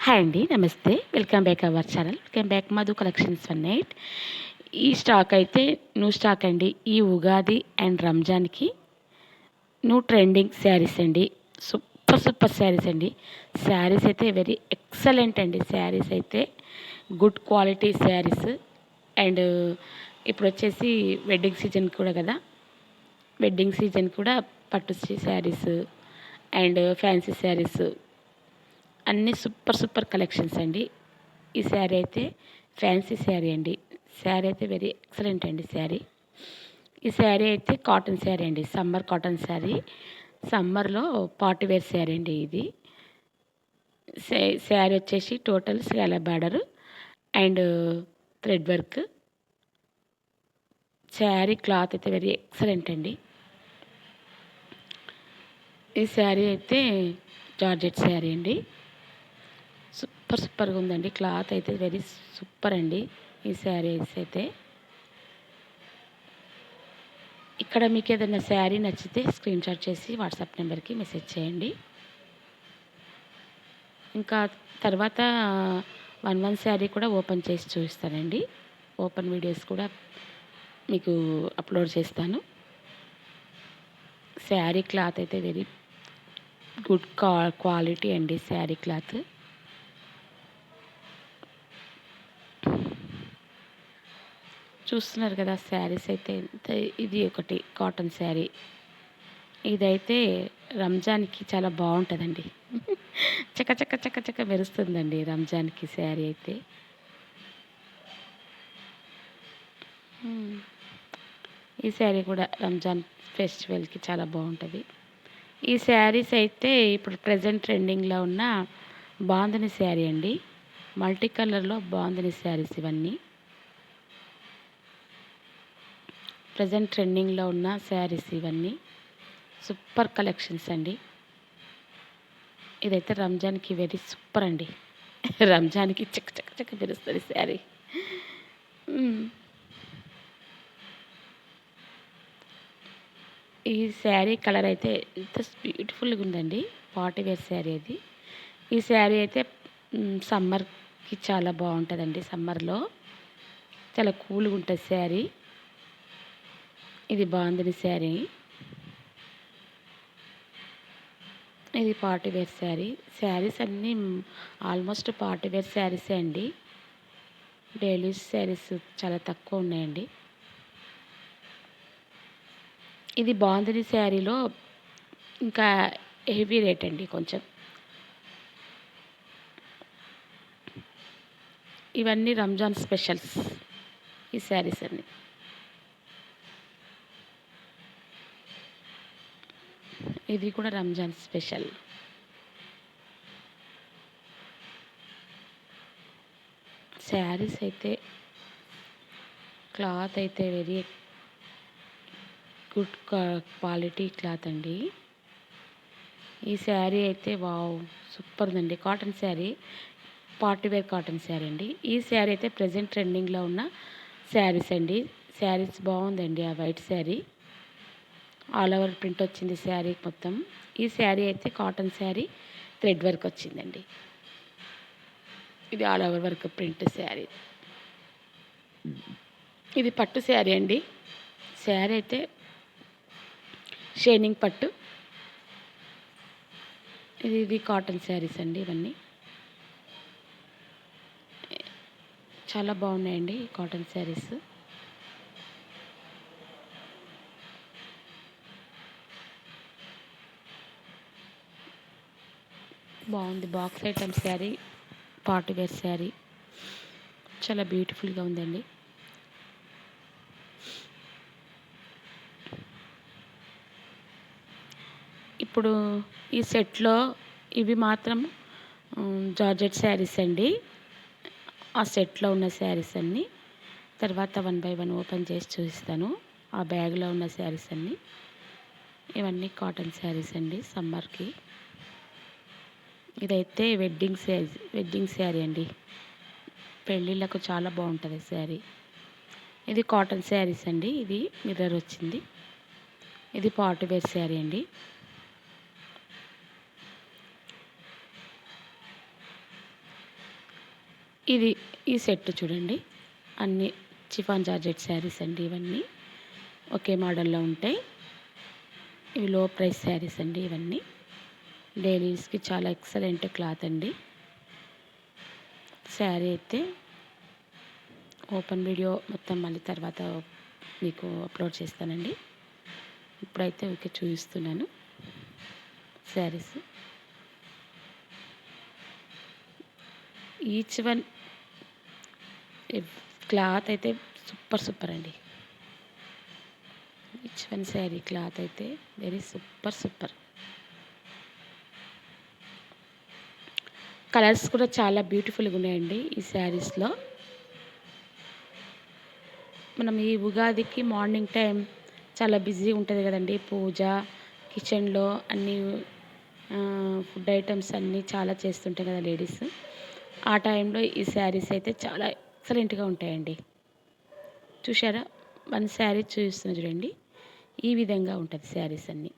Hi అండి. నమస్తే. Welcome back our channel. Welcome back Madhu collections 18. ఈ స్టాక్ అయితే న్యూ స్టాక్ అండి. ఈ ఉగాది అండ్ రంజాన్‌కి న్యూ ట్రెండింగ్ శారీస్ అండి. సూపర్ శారీస్ అండి. శారీస్ అయితే వెరీ ఎక్సలెంట్ అండి. శారీస్ అయితే గుడ్ క్వాలిటీ శారీస్. అండ్ ఇప్పుడొచ్చేసి వెడ్డింగ్ సీజన్ కూడా కదా! వెడ్డింగ్ సీజన్ కూడా పట్టు శారీస్ అండ్ ఫ్యాన్సీ శారీస్ అన్నీ సూపర్ కలెక్షన్స్ అండి. ఈ శారీ అయితే ఫ్యాన్సీ శారీ అండి. శారీ అయితే వెరీ ఎక్సలెంట్ అండి శారీ. ఈ శారీ అయితే కాటన్ శారీ అండి. Summer cotton sari. సమ్మర్‌లో పార్టీ వేర్ శారీ అండి ఇది. శారీ వచ్చేసి total scallop border and thread work. Sari cloth అయితే వెరీ ఎక్సలెంట్ అండి. ఈ శారీ అయితే జార్జెట్ శారీ అండి. సూపర్గా ఉందండి. క్లాత్ అయితే వెరీ సూపర్ అండి. ఈ శారీస్ అయితే ఇక్కడ మీకు ఏదైనా శారీ నచ్చితే స్క్రీన్ షాట్ చేసి వాట్సాప్ నెంబర్కి మెసేజ్ చేయండి. ఇంకా తర్వాత వన్ శారీ కూడా ఓపెన్ చేసి చూపిస్తానండి. ఓపెన్ వీడియోస్ కూడా మీకు అప్లోడ్ చేస్తాను. శారీ క్లాత్ అయితే వెరీ గుడ్ క్వాలిటీ అండి. శారీ క్లాత్ చూస్తున్నారు కదా. శారీస్ అయితే ఇది ఒకటి కాటన్ శారీ. ఇదైతే రంజాన్కి చాలా బాగుంటుందండి. చక్క మెరుస్తుందండి రంజాన్కి శారీ అయితే. ఈ శారీ కూడా రంజాన్ ఫెస్టివల్కి చాలా బాగుంటుంది. ఈ శారీస్ అయితే ఇప్పుడు ప్రజెంట్ ట్రెండింగ్లో ఉన్న బాందిని శారీ అండి. మల్టీ కలర్లో బాందిని శారీస్ ఇవన్నీ ప్రజెంట్ ట్రెండింగ్లో ఉన్న శారీస్ ఇవన్నీ సూపర్ కలెక్షన్స్ అండి. ఇదైతే రంజాన్కి వెరీ సూపర్ అండి. రంజాన్కి చక్క మెరుస్తుంది శారీ. ఈ శారీ కలర్ అయితే ఎంత బ్యూటిఫుల్గా ఉందండి. పార్టీ వేర్ శారీ అది. ఈ శారీ అయితే సమ్మర్కి చాలా బాగుంటుందండి. సమ్మర్లో చాలా కూల్గా ఉంటుంది శారీ. ఇది బాందిని శారీ. ఇది పార్టీ వేర్ శారీ. శారీస్ అన్నీ ఆల్మోస్ట్ పార్టీ వేర్ శారీసే అండి. డైలీ శారీస్ చాలా తక్కువ ఉన్నాయండి. ఇది బాందిని శారీలో ఇంకా హెవీ రేట్ అండి కొంచెం. ఇవన్నీ రంజాన్ స్పెషల్స్ ఈ శారీస్ అన్నీ. ఇది కూడా రంజాన్ స్పెషల్. శారీస్ అయితే క్లాత్ అయితే వెరీ గుడ్ క్వాలిటీ క్లాత్ అండి. ఈ శారీ అయితే వావ్ సూపర్ ఉందండి. Cotton sari, party wear cotton sari అండి. ఈ శారీ అయితే ప్రజెంట్ ట్రెండింగ్లో ఉన్న శారీస్ అండి. శారీస్ బాగుందండి. ఆ white sari all over print వచ్చింది శారీ మొత్తం. ఈ శారీ అయితే కాటన్ శారీ థ్రెడ్ వర్క్ వచ్చిందండి. ఇది all over work print sari. ఇది పట్టు శారీ అండి. శారీ అయితే షైనింగ్ పట్టు. ఇది కాటన్ శారీస్ అండి. ఇవన్నీ చాలా బాగున్నాయండి కాటన్ శారీస్. బాగుంది. Box item sari, party wear sari చాలా బ్యూటిఫుల్గా ఉందండి. ఇప్పుడు ఈ సెట్లో ఇవి మాత్రం జార్జెట్ శారీస్ అండి. ఆ సెట్లో ఉన్న శారీస్ అన్నీ తర్వాత 1 బై 1 ఓపెన్ చేసి చూపిస్తాను. ఆ బ్యాగ్లో ఉన్న శారీస్ అన్నీ. ఇవన్నీ కాటన్ శారీస్ అండి సమ్మర్కి. ఇదైతే వెడ్డింగ్ శారీ అండి. పెళ్ళిళ్ళకు చాలా బాగుంటుంది శారీ. ఇది కాటన్ శారీస్ అండి. ఇది మిర్రర్ వచ్చింది. ఇది పార్టీ వేర్ శారీ అండి. ఇది ఈ సెట్ చూడండి, అన్ని చిఫాన్ జార్జెట్ శారీస్ అండి. ఇవన్నీ ఒకే మోడల్లో ఉంటాయి. ఇవి లో ప్రైస్ శారీస్ అండి. ఇవన్నీ డైలీ యూస్కి చాలా ఎక్సలెంట్ క్లాత్ అండి. శారీ అయితే ఓపెన్ వీడియో మొత్తం మళ్ళీ తర్వాత మీకు అప్లోడ్ చేస్తానండి. ఇప్పుడైతే ఓకే చూపిస్తున్నాను శారీస్. ఈచ్ వన్ క్లాత్ అయితే సూపర్ అండి. ఈచ్ వన్ శారీ క్లాత్ అయితే వెరీ సూపర్. కలర్స్ కూడా చాలా బ్యూటిఫుల్గా ఉన్నాయండి ఈ శారీస్లో. మనం ఈ ఉగాదికి మార్నింగ్ టైం చాలా బిజీ ఉంటుంది కదండి, పూజ, కిచెన్లో అన్నీ ఫుడ్ ఐటమ్స్ అన్నీ చాలా చేస్తుంటాయి కదా లేడీస్. ఆ టైంలో ఈ శారీస్ అయితే చాలా ఎక్సలెంట్గా ఉంటాయండి. చూసారా, వన్ శారీ చూపిస్తున్నా చూడండి, ఈ విధంగా ఉంటుంది శారీస్ అన్నీ.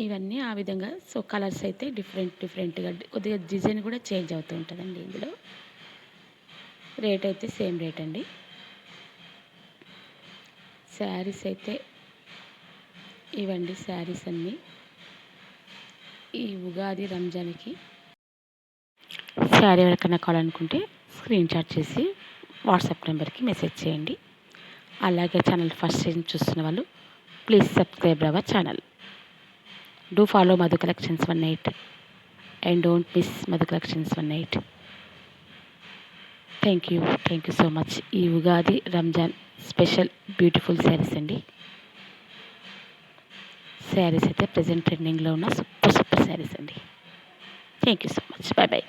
ఇవన్నీ ఆ విధంగా. సో కలర్స్ అయితే డిఫరెంట్గా కొద్దిగా డిజైన్ కూడా చేంజ్ అవుతూ ఉంటుందండి. ఇందులో రేట్ అయితే సేమ్ రేట్ అండి. శారీస్ అయితే ఇవండి శారీస్ అన్నీ ఈ ఉగాది రంజాన్కి. శారీ ఎవరికైనా కావాలనుకుంటే స్క్రీన్ షాట్ చేసి వాట్సాప్ నెంబర్కి మెసేజ్ చేయండి. అలాగే ఛానల్ ఫస్ట్ టైం చూస్తున్న వాళ్ళు please subscribe our channel. Do follow Madhu collections 18 and don't miss Madhu collections 18. Thank you so much. ఈ ఉగాది రంజాన్ స్పెషల్ బ్యూటిఫుల్ శారీస్ అండి. శారీస్ అయితే ప్రజెంట్ ట్రెండింగ్లో ఉన్న సూపర్ శారీస్ అండి. Thank you so much. Bye.